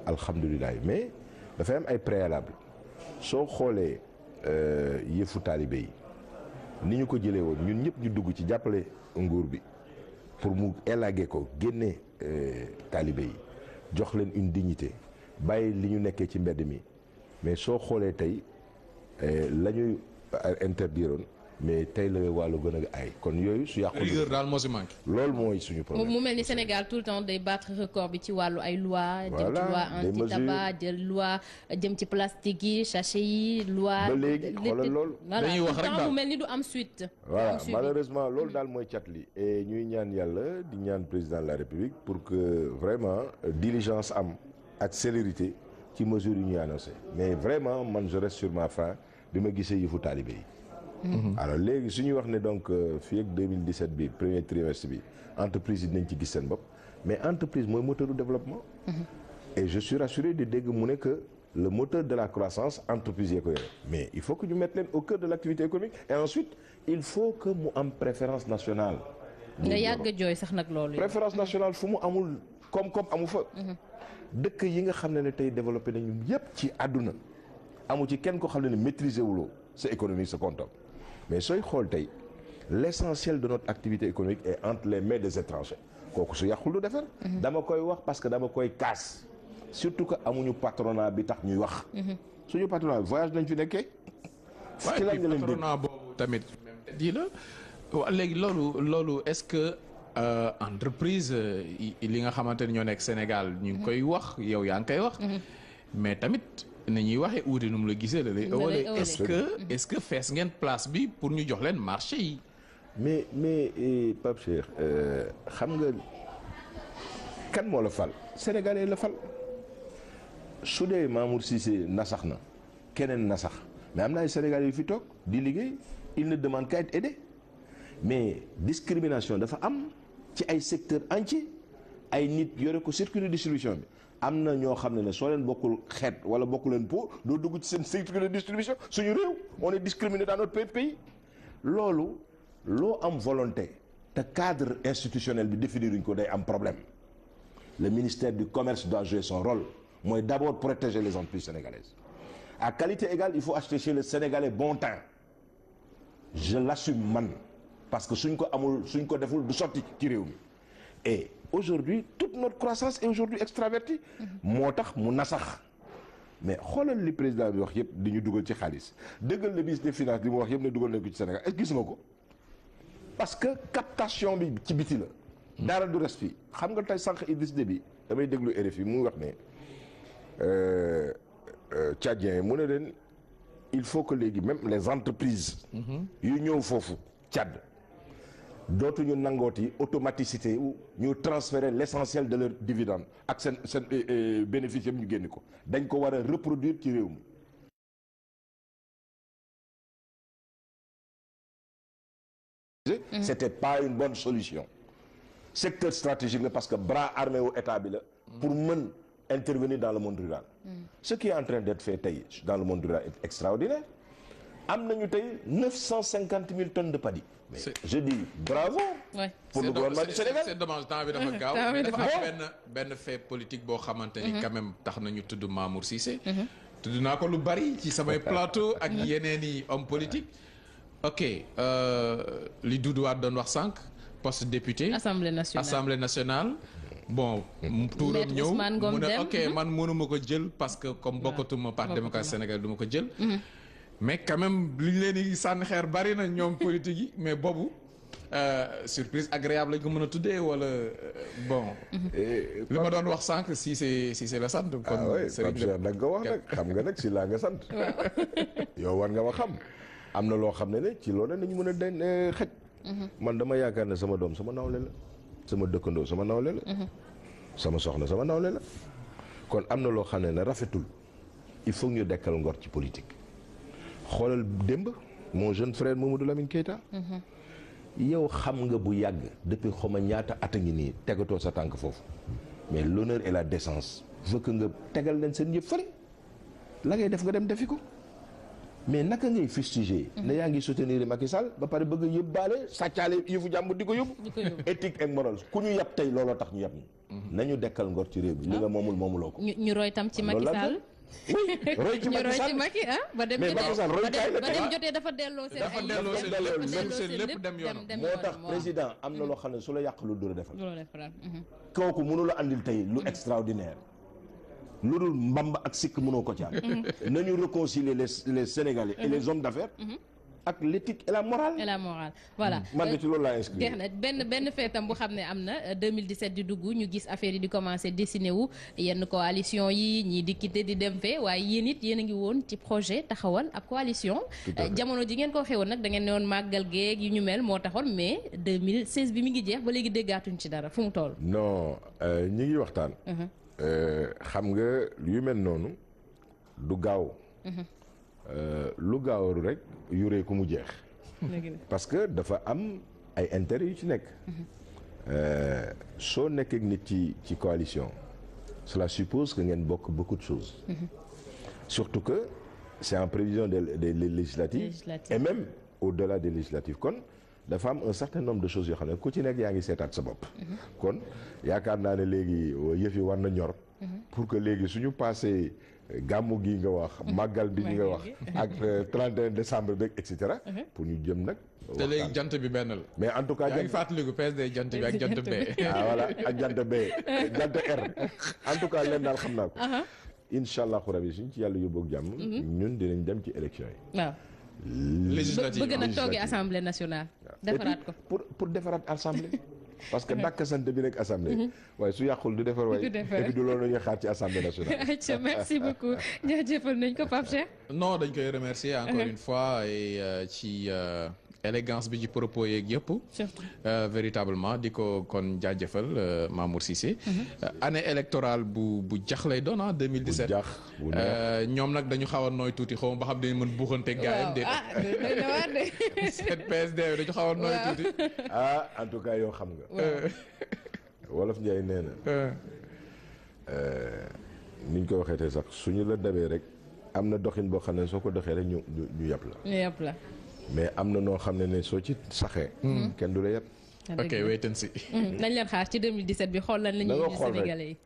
C: alhamdulilah mais dafay am ay préalable soo xoolee yëfu taalibe yi ni ñu ko jëlee woon ñun ñëpp ñu dugg ci jàppale nguur bi pour mu élaguer ko génne taalibe yi jox leen une dignité bàyyi li ñu nekkee ci mbedd mi. mais soo xoolee tey la ñuy interdiroon mais tey la wàllu gën a ay kon yooyu su yàqu
B: rigueur daal moo si manqué.
C: loolu mooy suñu problème
A: mu mel ni Sénégal tout le temps day battre record bi ci wàllu ay loi jëm ci loi anti-tabac jël loi jëm ci plastique yi sachet yi loi
C: ba léegi xoolal loolu
B: dañuy wax rek
A: mu mel ni du am suite.
C: voilà malheureusement loolu daal mooy cat li et ñuy ñaan yàlla di ñaan président de la République pour que vraiment diligence am ak célérité ci mesures yu ñuy annoncé mais vraiment man je reste sur ma faim bi ma gisee yëfu taalibe yi. alors léegi su ñuy wax ne donc fii ak 2017 bi premier trimestre bi entreprise yi dinañ ci gis seen bopp mais entreprise mooy moteur du développement. et je suis rassuré de dégg mu ne que le moteur de la croissance entreprise yee ko yore mais il faut que ñu mette leen au cœur de l'activité économique et ensuite il faut que mu am préférence nationale.
A: nga yàgg jooy sax nag loolu.
C: préférence nationale fu mu amul koom-koom amu fa.
E: dëkk yi nga xam ne tey développé nañu yépp ci àdduna amu ci kenn ko xam ne maîtriser wuloo sa économie sa comptable mais sooy xool tey l'essentiel de notre activité économique est entre les mains des étrangers kooku su yàqul du defar. dama koy wax parce que dama koy kaas surtout que amuñu patronat bi tax ñuy wax. suñu patronat voyage nañ fi nekkee.
B: ci lan nga leen patronat boobu tamit même di la waaw léegi loolu est-ce que entreprise li nga xamante ni ñoo nekk Sénégal ñu ngi koy wax yow yaa ngi koy wax. mais tamit ni ñuy waxee uuti nu mu la gisee la lay ëwalee est-ce que fees ngeen place bi pour ñu jox leen marché yi.
E: mais Pape Cheikh xam nga kan moo la fal sénégalais la fal su dee Mamour Cissé nasax na keneen nasax mais am na ay sénégalais yu fi toog di liggéey il ne demande qu'à être aidé mais discrimination dafa am ci ay secteurs entiers ay nit yore ko circuit de distribution bi am na ñoo xam ne soo leen bokkul xeet wala bokku leen po doo dugg ci seen circuit de distribution suñu réew on est discriminé dans notre pays loolu loo am volonté te cadre institutionnel bi définiruñ ko day am problème le ministère du commerce doit jouer son rôle mooy d'abord protéger les entreprises sénégalaises à qualité égale il faut acheter chez le sénégalais bon teint je l'assume man parce que suñ ko amul suñ ko deful du sotti ci réew mi et aujourd'hui toute notre croissance est aujourd'hui extravertie moo tax mu nasax mais xoolal li président bi wax yëpp di ñu dugal ci xaalis dëggal le ministre des finances li mu wax yëpp ne dugal nañ ko ci Sénégal est-ce que gis nga ko parce que captation bi ci biti la dara du res fii xam nga tey sànq Idriss Déby damay déglu RFI mu wax ne tchadien mu ne leen il faut que léegi même les entreprises yu ñëw foofu Tchad dootuñu nangooti automaticité wu ñu transférer l'essentiel de leur dividende ak seen bénéfice yëpp ñu génn ko dañ ko war a reproduire ci réew mi c'était pas une bonne solution secteur stratégique la parce que bras armé wu état bi la pour mën intervenir dans le monde rural ce qui est en train d'être fait tey dans le monde rural est extraordinaire am nañu tey 950 000 tonnes de paddy mais je dis bravo pour le gouvernement du Sénégal
B: c'est dommage temps bi dafa gaaw mais dafa am benn fait politique boo xamante ni quand même tax nañu tudd Mamour Cissé tudd naa ko lu bari ci samay plateau ak yeneen i homme politique ok li Doudou Wade doon wax sànq poste député Assemblée nationale bon tuuram ñëw mu ne ok man mënuma ko jël parce que comme bokkatuma Parti démocratique sénégalais du ma ko jël mais quand même li ñu leen di sànni xeer bari na ñoom politique yi mais boobu surprise agréable lañ ko mën a tuddee wala bon li ma doon wax sànq si c'est la sant kon
E: Serigne nag nga wax nag xam nga nag si laa nga sant yow war nga ma xam am na loo xam ne ci loolu nañu mën a den xëj man dama yaakaar ne sama doom sama nawle la sama dëkkandoo sama nawle la sama soxna sama nawle la kon am na loo xam ne rafetul il faut ñu dekkal ngor ci politique xoolal démb mon jeune frère Mamadou Lamine Keita yow xam nga bu yàgg depuis xoma ñaata at a ngi nii tegatoo sa tànk foofu mais l'honneur et la décence veut que nga tegal leen seen yëpp fële la ngay def nga dem defi ko mais naka ngay fustiger ne yaa ngi soutenir Macky Sall ba pare bëgg yëbbaale sàccaale yëfu jàmbur di ko yóbbu éthique ak morale ku ñu yàpp tey looloo tax ñu yàpp nañu dekkal ngor ci réew bi li nga moomul moomuloo ko
A: ñu roy tam ci Macky Sall
E: roy ci Macky Sall
A: ba dem jotee dafa delloo seen lépp dem yoonam
E: moo tax président am na loo xam ne su la yàq lu dul defal kooku mënu la andil tey lu extraordinaire lu dul mbamba ak sikk mënoo ko ci am nañu réconcilier les Sénégalais et les hommes d'affaires ak l'éthique et la morale
A: voilà
E: man ci loolu laa inscrit
A: jeex na benn feetam bu xam ne am na 2017 di dugg ñu gis affaire yi di commencer dessiné wu yenn coalition yi ñii di quitté di dem fee waaye yéen it yéen a ngi woon ci projet taxawal ab coalition jamono ji ngeen ko waxee woon nag da ngeen ne woon màggal géeg yu ñu mel moo taxoon mais 2016 bi mi ngi jeex ba léegi déggaatuñ ci dara fu mu toll
E: non ñi ngi waxtaan xam nga yu mel noonu du gaaw lu gaawaru rek yuree ku mu jeex parce que dafa am ay intérêt yu ci nekk soo nekkee nit ci coalition cela suppose que ngeen bokk beaucoup de choses surtout que c'est en prévision des législatives et même au-delà des législatives kon dafa am un certain nombre de choses yoo xam ne ku ci nekk yaa ngi seetaat sa bopp kon yaakaar naa ne léegi yëf yi war na ñor pour que léegi suñu passé gàmmu gi nga wax màggal bi nga wax ak 31 décembre beeg et cetera pour ñu jëm nag
B: te léegi jant bi benn la.
E: mais en tout cas
B: yaa ngi fàttaliku PSD jant bi ak jant B.
E: voilà ak jant B jant R en tout cas leen daal xam naa ko. incha allahu rabi suñ ci yàlla yóbbu ak jàmm. ñun dinañ dem ci élection yi.
A: waaw.
B: législative
A: bëgg na toogee assemblée nationale. defaraat ko
E: pour defaraat assemblée. parce que dàkk sant bi nekk assemblée. waaye su yàqul du defar waaye. et puis du loolu la ñuy xaar ci assemblée nationale.
A: ayca merci beaucoup jaajëfal nañ ko Pape Cheikh.
B: non dañ koy remercier encore une fois et ci élégance bi ci propos yeeg yëpp. véritablement di ko kon jaajëfal Mamour Cissé. année électorale bu jax lay doon ah 2017.
E: bu jax bu neex
B: ñoom nag dañu xaw a nooy tuuti xaw ma ba xam dañu mën buuxante gaayam déet. seen PSD dañu xaw a nooy tuuti.
E: en tout cas yow xam nga. wolof Njaay nee na. niñ ko waxee te sax suñu la dabee rek am na doxin boo xam ne soo ko doxee rek ñu yàpp la.
A: ñu yàpp la.
E: mais am na noo xam ne soo ci saxee. kenn du la yàpp.
B: ok wait and see.
A: nañ leen xaar ci 2017 bi xool lan la ñuy Sénégalais yi.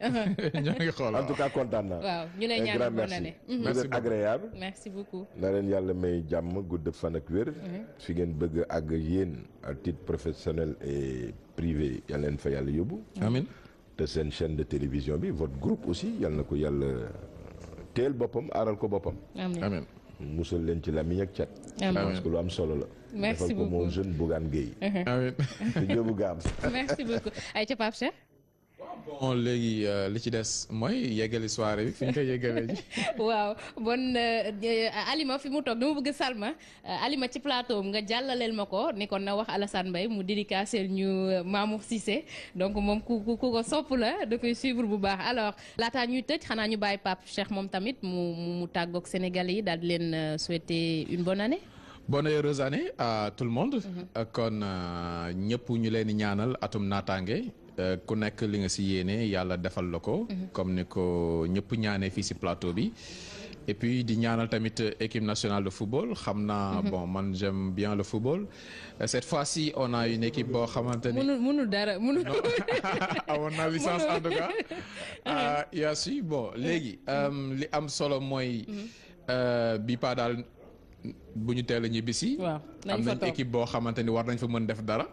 B: ñoo ngi xool
E: en tout cas kontaan naa.
A: waaw ñu lay ñaanal bonne année.
B: merci beaucoup
E: agréable.
A: merci beaucoup.
E: na leen yàlla may jàmm gudd fan ak wér. fi ngeen bëgg àgg yéen à titre professionnel et privé yàlla leen fa yàlla yóbbu.
B: amiin.
E: te seen chaîne de télévision bi votre groupe aussi yàlla na ko yàlla teel boppam aaral ko boppam.
B: amiin.
E: musal leen ci lamiñ ak cat. parce que lu am solo la.
A: merci
E: defal ko
A: beaucoup
E: moo jeune Bougane Gueye.
B: amiin.
E: te jóobu gaam.
A: merci beaucoup ay ca Pape Cheikh.
B: bon léegi li ci des mooy yeggali soirée bi fi ñu koy yeggalee ji.
A: waaw bon Alima fi mu toog dama bëgg Salma Alima ci plateau nga jàllaleel ma ko ni kon na wax Alassane Mbaye mu dédicacé ñu Mamour Cissé donc moom ku ko sopp la da koy suivre bu baax alors laataa ñuy tëj xanaa ñu bàyyi Pape Cheikh moom tamit mu tàggoog Sénégalais yi daal di leen souhaiter une bonne année.
B: bonne heureuse année à tout le monde. kon ñëpp ñu leen di ñaanal atum naataange. ku nekk li nga si yéene yàlla defal la ko. comme ni ko ñëpp ñaanee fii si plateau bi. et puis di ñaanal tamit équipe nationale de football xam naa bon man j'aime bien le football. cette fois-ci on a une équipe boo xamante ni.
A: mënul dara mënul.
B: amoon na licence en tout cas. yaa si bon léegi li am solo mooy. bi pa daal. bu ñu teel a ñibbisi.
A: waaw
B: am nañ équipe boo xamante ni war nañ fa mën def dara.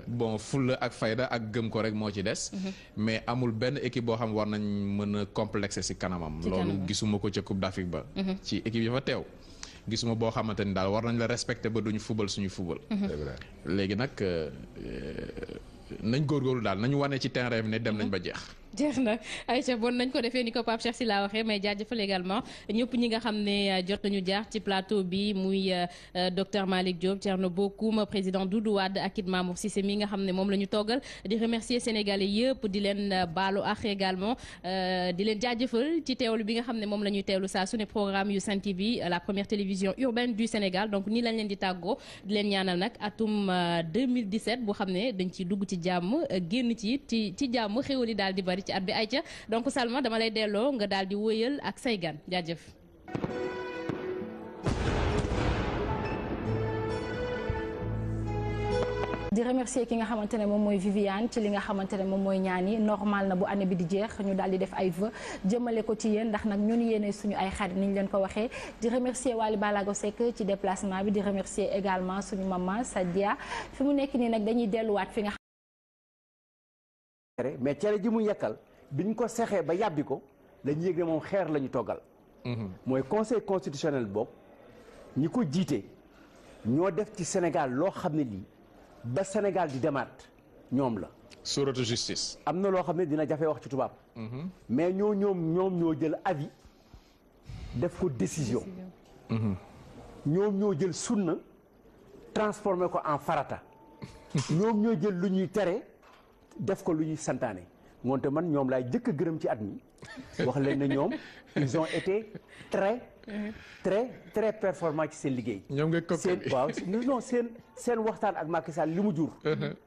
B: bon fulla ak fayda ak gëm ko rek moo ci des. mais amul benn équipe boo xam war nañ mën a complexer ci kanamam. loolu gisuma ko ca Coupe d'Afrique ba. ci équipe yi fa teew. gisuma boo xamante ni daal war nañ la respecter ba duñu fubal suñu fubal. léegi nag nañ góorgóorlu daal nañu wane ci terrain bi ne dem nañ ba jeex.
A: jeex na Aïcha bon nañ ko defee ni ko Pape Cheikh si laa waxee mais jaajëfal également ñëpp ñi nga xam ne jot nañu jaar ci plateau bi muy docteur Malick Diop Thierno Bocoum président Doudou Wade ak it Mamour Cissé mi nga xam ne moom la ñu toggal di remercier Sénégalais yëpp di leen baalu ak également di leen jaajëfal ci teewlu bi nga xam ne moom la ñuy teewlu saa su ne programme yu Sen TV la première télévision urbaine du Sénégal donc nii lañ leen di tàggoo di leen ñaanal nag atum 2017 boo xam ne dañ ciy dugg ci jàmm génn ci jàmm xéwal yi daal di bari ci at bi ayca donc Salma dama lay delloo nga daal di wëyal ak say gan jaajëf.
F: di remercier ki nga xamante ne moom mooy Viviane ci li nga xamante ne moom mooy ñaan yi normal na bu année bi di jeex ñu daal di def ay vœux jëmale ko ci yéen ndax nag ñun yéene suñu ay xarit ni ñu leen ko waxee di remercier Wally Ballago Seck ci déplacement bi di remercier également suñu maman Sadia fi mu nekk nii nag dañuy delluwaat fi nga
C: mais cere ji mu yekkal biñ ko sexee ba yàbbi ko dañu yëg ne moom xeer la ñu toggal mooy conseil constitutionnel boobu ñi ko jiite ñoo def ci Sénégal loo xam ne lii ba Sénégal di demaat ñoom la
B: sourate justice
C: am na loo xam ne dina jafe wax ci tubaab mais ñoom ñoo jël avis def ko décision ñoom ñoo jël sunna transformé ko en farata ñoom ñoo jël lu ñuy tere def ko lu ñuy santaane moonte man ñoom laay jëkk a gërëm ci at mi wax leen ne ñoom ils ont été très performants ci seen liggéey.
B: ñoom nga
C: seen waaw non seen waxtaan ak Macky Sall li mu jur.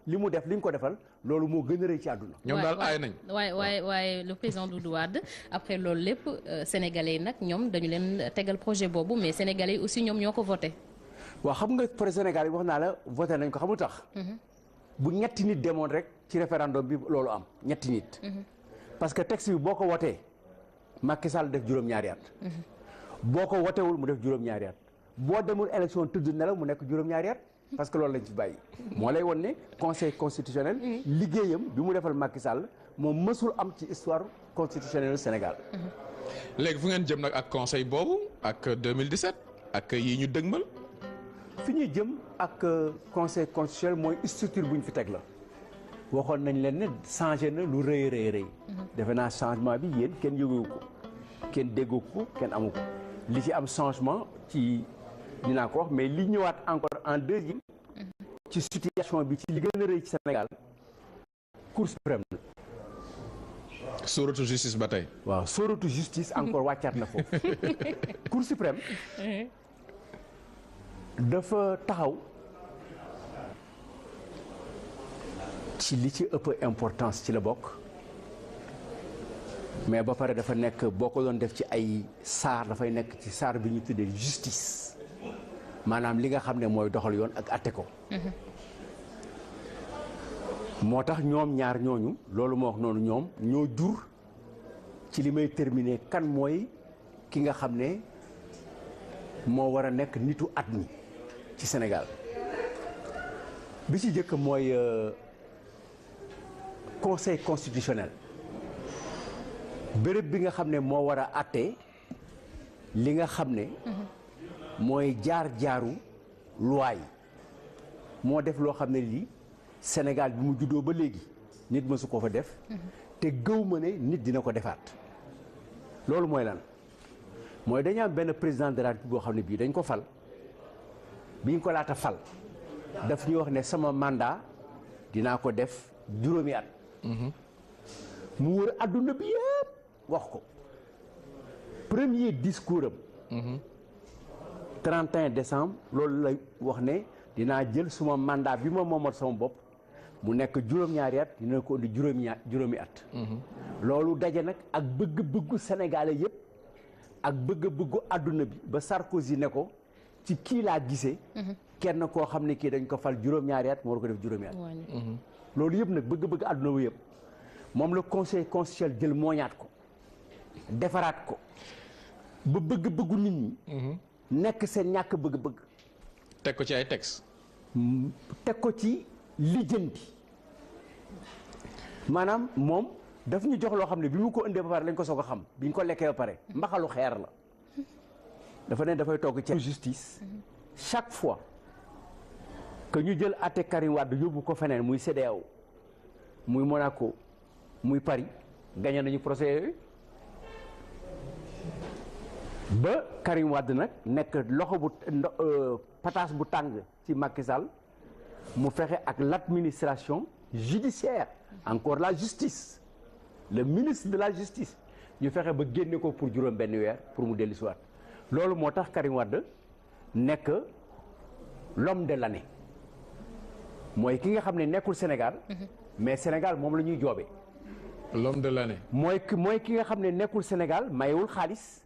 C: li mu def li ñu ko defal loolu moo gën a rëy ci àdduna.
B: ñoom daal aay nañ.
A: waaye le président Doudou Wade après loolu lépp sénégalais yi nag ñoom dañu leen tegal projet boobu mais sénégalais yi aussi ñoom ñoo ko voté.
C: waaw xam nga projet Sénégal yi wax naa la voté nañ ko xamul tax. bu ñetti nit demoon rek ci référendum bi loolu am ñetti nit. parce que texte bi boo ko wotee Macky Sall def juróom-ñaari at. boo ko wotewul mu def juróom-ñaari at. boo demul élection tëdd nelaw mu nekk juróom-ñaari at. parce que loolu lañ ci bàyyi. moo lay won ne conseil constitutionnel. liggéeyam bi mu defal Macky Sall moom mësul am ci histoire constitutionnelle Sénégal.
B: léegi fu ngeen jëm nag ak conseil boobu ak 2017 ak yi ñu dëgmal.
C: fi ñuy jëm ak conseil constitutionnel mooy structure bu ñu fi teg la. waxoon nañ leen ne changé na lu rëy rëy. defe naa changement bi yéen kenn yëgu ko kenn déggu ko kenn amu ko li ci am changement ci dinaa ko wax mais li ñëwaat encore en deuxième. ci situation bi ci li gën a rëy ci Sénégal Cour suprême la.
B: sóoratu justice ba tey.
C: waaw sóoratu justice encore wàccaat na foofu. Cour suprême. dafa taxaw ci li ci ëpp importance ci la bokk mais ba pare dafa nekk boo ko doon def ci ay saar dafay nekk ci saar bi ñu tuddee justice maanaam li nga xam ne mooy doxal yoon ak atte ko. moo tax ñoom ñaar ñooñu loolu moo wax noonu ñoom ñoo jur ci li may terminer kan mooy ki nga xam ne moo war a nekk nitu at mi ci Sénégal bi ci jëkk mooy conseil constitutionnel béréb bi nga xam ne moo war a àtte li nga xam ne mooy jaar-jaaru loi yi moo def loo xam ne lii Sénégal bi mu juddoo ba léegi nit mësu ko fa def te gëw ma ne nit dina ko defaat loolu mooy lan mooy dañu am benn président de la République boo xam ne bii dañ ko fal bi ñu ko laata fal daf ñuy wax ne sama mandat dinaa ko def juróomi at. mu wër adduna bi yëpp wax ko premier discours am. 31 décembre loolu la wax ne dinaa jël suma mandat bi ma moomal sama bopp mu nekk juróom-ñaari at dina ko indi juróomi at. loolu daje nag ak bëgg-bëggu sénégalais yëpp ak bëgg-bëggu adduna bi ba Sarkozy ne ko ci kii laa gisee. kenn koo xam ne kii dañ ko fal juróom-ñaari at moo war ko def juróomi at. loolu yëpp nag bëgg-bëgg adduna bi yëpp moom la conseil constitutionnel jël mooñaat ko defaraat ko ba bëgg-bëggu nit ñi. nekk seen ñàkk bëgg-bëgg.
B: teg ko ci ay textes.
C: teg ko ci lijjanti maanaam moom daf ñu jox loo xam ne bi mu ko indee ba pare lañ ko soog a xam bi ñu ko lekkee ba pare mbaxalu xeer la dafa ne dafay togg ci justice chaque fois que ñu jël àtte Karim Wade yóbbu ko feneen muy CEDEAO muy Monaco muy Paris gagné nañu procès yooyu ba Karim Wade nag nekk loxo bu pataas bu tàng ci Macky Sall mu fexe ak l'administration judiciaire encore la justice le ministre de la justice ñu fexe ba génne ko pour juróom benn weer pour mu dellu si waat loolu moo tax Karim Wade nekk l'homme de l'année mooy ki nga xam ne nekkul Sénégal mais Sénégal moom la ñuy joobee
B: l'homme de l'année
C: mooy ki nga xam ne nekkul Sénégal mayewul xaalis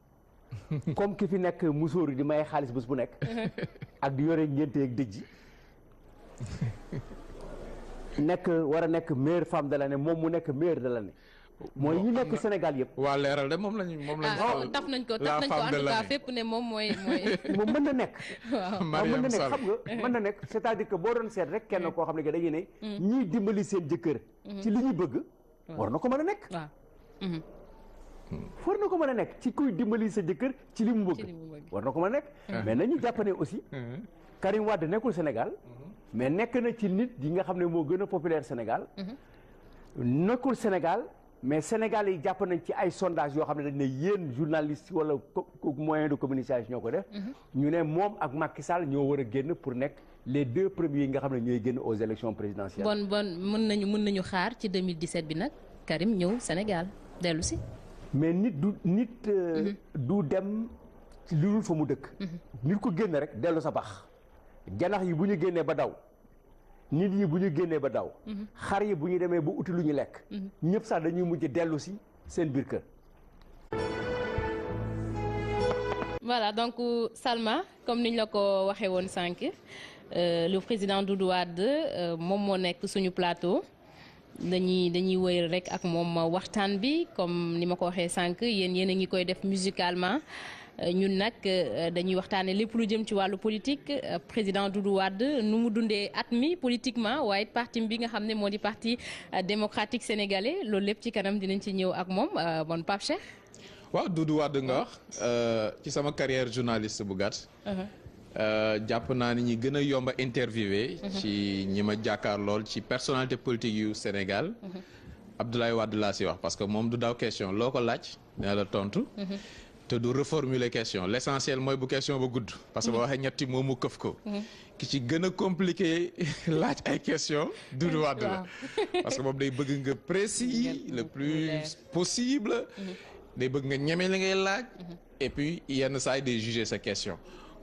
C: comme ki fi nekk musóor di maye xaalis bés bu nekk ak di yore ngénte ak dëj nekk war a nekk meilleure femme de l'année moom mu nekk meilleure de l'année mooy ñu nekk Sénégal yëpp.
B: waa leeral de moom lañu
A: taf nañ ko en tout cas fépp ne moom mooy.
C: moom mën na nekk.
A: waaw
C: mën na nekk xam nga mën na nekk c'est-à-dire que boo doon seet rek kenn koo xam ne que dañuy ne. ñiy dimbali seen jëkkër. ci li ñuy bëgg. war na ko mën a nekk.
A: waaw.
C: war na ko mën a nekk ci kuy dimbali sa jëkkër ci li mu bëgg. war na ko mën a nekk. mais nañu jàpp ne aussi. Karim Wade nekkul Sénégal. mais nekk na ci nit yi nga xam ne moo gën a populaire Sénégal. nekkul Sénégal. mais Sénégal yi jàpp nañ ci ay sondage yoo xam ne dañ ne yéen journaliste wala moyen de communication ñoo ko def. ñu ne moom ak Macky Sall ñoo war a génn pour nekk les deux premiers yi nga xam ne ñooy génn aux élections présidentielles.
A: bon mën nañu xaar ci 2017 bi nag Karim ñëw Sénégal dellu si.
C: mais nit du dem lu dul fa mu dëkk. nit ko génn rek dellu sa bax janax yi bu ñu génnee ba daw. nit yi bu ñu génnee ba daw. xar yi bu ñu demee ba uti lu ñu lekk. ñëpp sax dañuy mujj dellu si seen biir kër.
A: voilà donc Salma comme niñ la ko waxee woon sànq le président Doudou Wade moom moo nekk suñu plateau dañuy wëy rek ak moom waxtaan bi comme ni ma ko waxee sànq yéen a ngi koy def musicalement ñun nag dañuy waxtaanee lépp lu jëm ci wàllu politique président Doudou Wade nu mu dundee at mi politiquement waaye parti bi nga xam ne moo di parti démocratique sénégalais loolu lépp ci kanam dinañ ci ñëw ak moom bon Pape Cheikh.
B: waaw Doudou Wade nga wax ci sama carrière journaliste bu gàtt. jàpp naa ni ñi gën a yomb a interviewé. ci ñi ma jàkkaar lool ci personnalité politique yu Sénégal. Abdoulaye Wade laa si wax parce que moom du daw question loo ko laaj dina la tontu. te du reformuler question l'essentiel mooy bu question ba gudd. parce que ba waxee ñetti moom mu këf ko. ki ci gën a compliqué laaj ay question Doudou Wade la. parce que moom day bëgg nga précis le plus possible. day bëgg nga ñeme li ngay laaj. et puis yenn saa yi day juger sa question.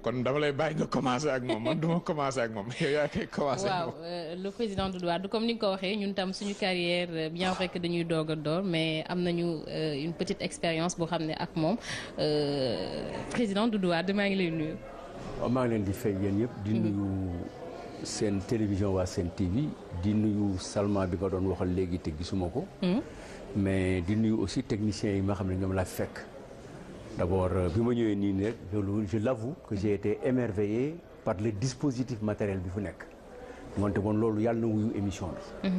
B: kon dama lay bàyyi nga commencé ak moom man du ma commencé ak moom yow yaa koy commencé ak moom.
A: waaw le président Doudou Wade comme ni nga ko waxee ñun tam suñu carrière bien vrai que dañuy doog a door mais am nañu une petite expérience boo xam ne ak moom président Doudou Wade maa ngi lay nuyu.
C: waaw maa ngi leen di fay yéen yëpp. di nuyu seen télévision waa seen TV di nuyu Salma bi nga doon waxal léegi te gisuma ko. mais di nuyu aussi techniciens yi nga xam ne ñoom laa fekk. D'abord bi ma ñëwee nii rek je l'avoue que j'ai été émerveillé par le dispositif matériel bi fu nekk moonte moom loolu yàlla na wuyu émission bi.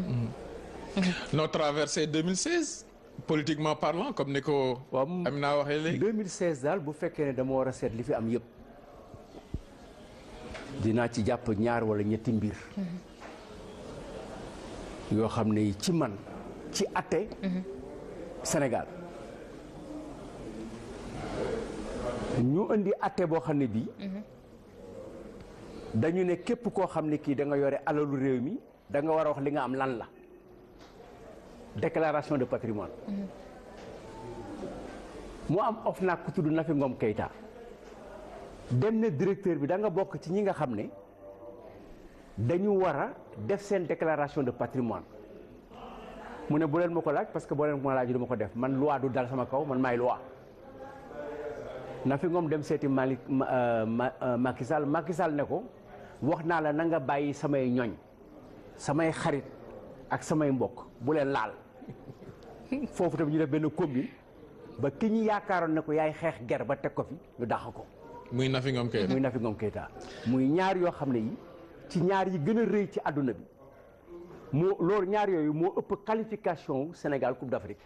B: Nos traversées 2016 politiquement parlant comme ni ko. am naa waxee léegi
C: 2016 daal bu fekkee ne dama war a seet li fi am yëpp dinaa ci jàpp ñaar wala ñetti mbir. yoo xam ne ci man ci atte Sénégal. ñu indi atte boo xam ne bii dañu ne képp koo xam ne kii da nga yore alalu réew mi da nga war a wax li nga am lan la déclaration de patrimoine mu am OFNAC ku tudd Nafi Ngom Keïta dem ne directeur bi da nga bokk ci ñi nga xam ne dañu war a def seen déclaration de patrimoine mu ne bu leen ma ko laaj parce que boo leen ma laaj du ma ko def man loi du dal sama kaw man maay loi Nafi Ngom dem seeti Macky Sall ne ko wax naa la na nga bàyyi samay ñoñ samay xarit ak samay mbokk bu leen laal foofu tamit ñu def benn combine ba ki ñu yaakaaroon ne ko yaay xeex ger ba teg ko fi ñu dàq ko.
B: muy Nafi Ngom Keïta
C: muy ñaar yoo xam ne yi ci ñaar yi gën a rëy ci àdduna bi loolu ñaar yooyu moo ëpp qualification Sénégal Coupe d'Afrique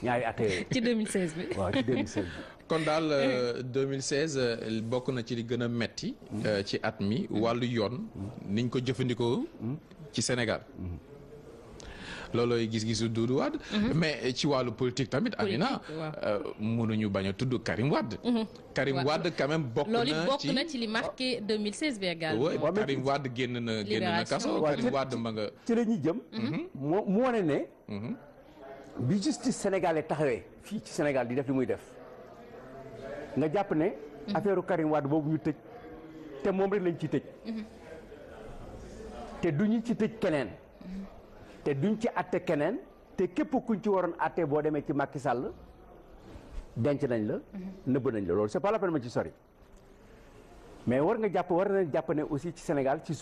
C: ñaari at yooyu.
A: ci 2016 bi.
C: waaw ci 2016 bi.
B: kon daal 2016 bokk na ci li gën a metti ci at mi wàllu yoon niñ ko jëfandikoo ci Sénégal loolooy gis-gisu Doudou Wade mais ci wàllu politique tamit Amina mënuñu bañ a tudd Karim Wade Karim Wade quand même bokk
A: na ci li marqué 2016 bi également
B: Karim Wade génn na kaso Karim Wade ma nga
C: ci la ñuy jëm mu wane ne bi justice sénégalais taxawee fii ci Sénégal di def li muy def nga jàpp ne affaire Karim Wade boobu ñu tëj te moom rek lañ ci tëj te duñu ci tëj keneen te duñ ci atte keneen te képp kuñ ci waroon atte boo demee ci Macky Sall denc nañ la nëbb nañ la loolu c'est pas la peine ma ci sori mais war na jàpp ne aussi ci Sénégal ci